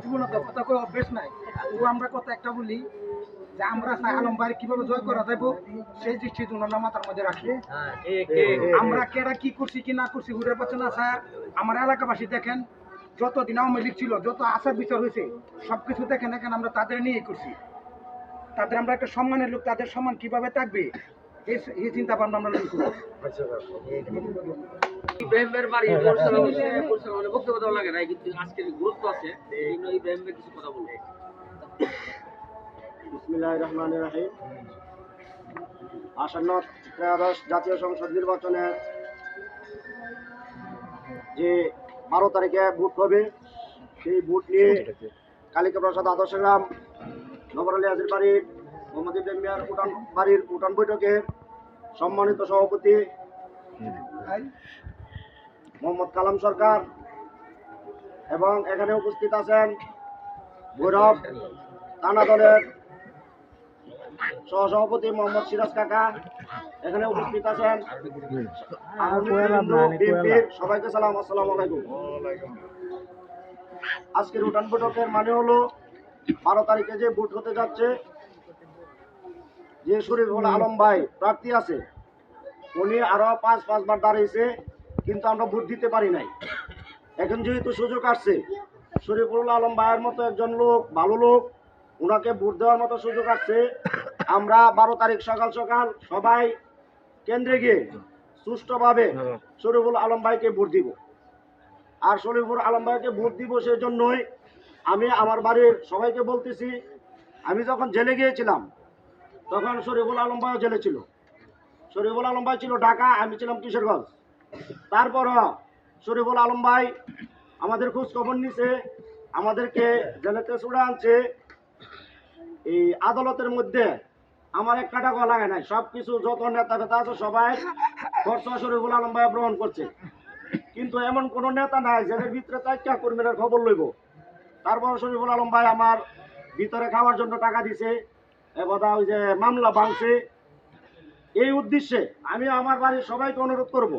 জীবনত কথা কই অভ্যেস নাই। ও আমরা কথা একটা বলি যে আমরা চাই আলম ভাই কিভাবে জয় করা যাইব সেই দৃষ্টি ওনার মাথার মধ্যে রাখি। আমরা কেডা কি করছি কি না করছি ঘুরে পাচ্ছে না স্যার। আমার এলাকাবাসী দেখেন যতদিন আওয়ামী লীগ ছিল যত আচার বিচার হয়েছে সবকিছু দেখেন এখানে আমরা তাদের নিয়ে করছি। তাদের আমরা একটা সম্মানের লোক, তাদের সম্মান কিভাবে থাকবে এই চিন্তা ভাবনা আমরা লোক করি। ইব্রাহিমের বাড়ি পরিচালনা বক্তব্য দেওয়া লাগে না, কিন্তু আজকের গুরুত্ব আছে এই জন্য ইব্রাহিমের কিছু কথা বলবো। বিসমিল্লাহির রহমানির রহিম। আসন্ন ত্রয়োদশ জাতীয় সংসদ নির্বাচনের যে 12 তারিখে ভোট হবে, সেই ভোট নিয়ে কালিকা প্রসাদ আদর্শ গ্রাম নগর আলী হাজির বাড়ির মোহাম্মদ ইব্রাহিম মিয়ার বাড়ির উঠান বৈঠকে সম্মানিত সভাপতি মোহাম্মদ কালাম সরকার এবং এখানে উপস্থিত আছেন ভৈরব থানা দলের সহসভাপতি মোহাম্মদ সিরাজ কাকা, এখানে উপস্থিত আছেন সবাইকে সালাম, আসসালামু আলাইকুম। আজকের উঠান বৈঠকের মানে হলো 12 তারিখে যে ভোট হতে যাচ্ছে, যে শরীফুল আলম ভাই প্রার্থী আছে উনি আরো 5 বার দাঁড়িয়েছে, কিন্তু আমরা ভোট দিতে পারি নাই। এখন যেহেতু সুযোগ আসছে, শরীফুল আলম ভাইয়ের মতো একজন লোক, ভালো লোক, ওনাকে ভোট দেওয়ার মতো সুযোগ আসছে। আমরা 12 তারিখ সকাল সকাল সবাই কেন্দ্রে গিয়ে সুষ্ঠুভাবে শরীফুল আলম ভাইকে ভোট দিব। আর শরীফুল আলম ভাইকে ভোট দিব সেই জন্যই আমি আমার বাড়ির সবাইকে বলতেছি, আমি যখন জেলে গিয়েছিলাম তখন শরীফুল আলম ভাইও জেলে ছিল। শরীফুল আলম ভাই ছিল ঢাকা, আমি ছিলাম কিশোরগঞ্জ। তারপরও শরীফুল আলম ভাই আমাদের খোঁজ খবর নিছে, আমাদেরকে জেলেতে ছুড়ে আনছে। এই আদালতের মধ্যে আমার একটা টাকা লাগে নাই, সব কিছু যত নেতা ফেতা আছে সবাই খরচা শরীফুল আলম ভাই গ্রহণ করছে। কিন্তু এমন কোন নেতা নাই যাদের ভিতরে তাইকা কর্মীরা খবর লইব। তারপর শরীফুল আলম ভাই আমার ভিতরে খাওয়ার জন্য টাকা দিছে, এবার ওই যে মামলা ভাঙছে। এই উদ্দেশ্যে আমি আমার বাড়ির সবাইকে অনুরোধ করব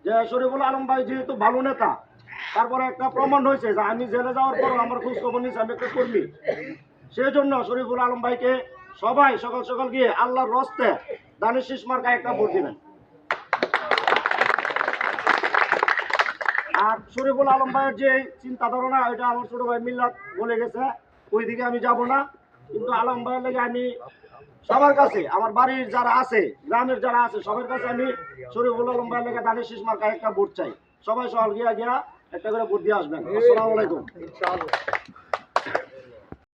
যে শরীফুল আলম ভাই যেহেতু ভালো নেতা, তারপরে একটা প্রমাণ হয়েছে যে আমি জেলে যাওয়ার পরও আমার খোঁজ খবর নিয়েছে, আমি একটা কর্মী। সেই জন্য শরীফুল আলম ভাইকে সবাই সকাল সকাল গিয়ে আল্লাহর রস্তে দানের শীষ মার্কায় একটা ভোট দিবেন। আর শরীফুল আলম ভাইয়ের যে চিন্তা ধারণা, ওইটা আমার ছোট ভাই মিল্লাত বলে গেছে, ওইদিকে আমি যাব না। কিন্তু আলম ভাইয়ের লেগে আমি সবার কাছে, আমার বাড়ির যারা আছে, গ্রামের যারা আছে, সবার কাছে আমি শরীফুল আলম ভাইয়ের লেগে দানের শীষ মার্কায় একটা ভোট চাই। সবাই সকাল গিয়া একটা করে ভোট দিয়ে আসবেন। আসসালামু আলাইকুম।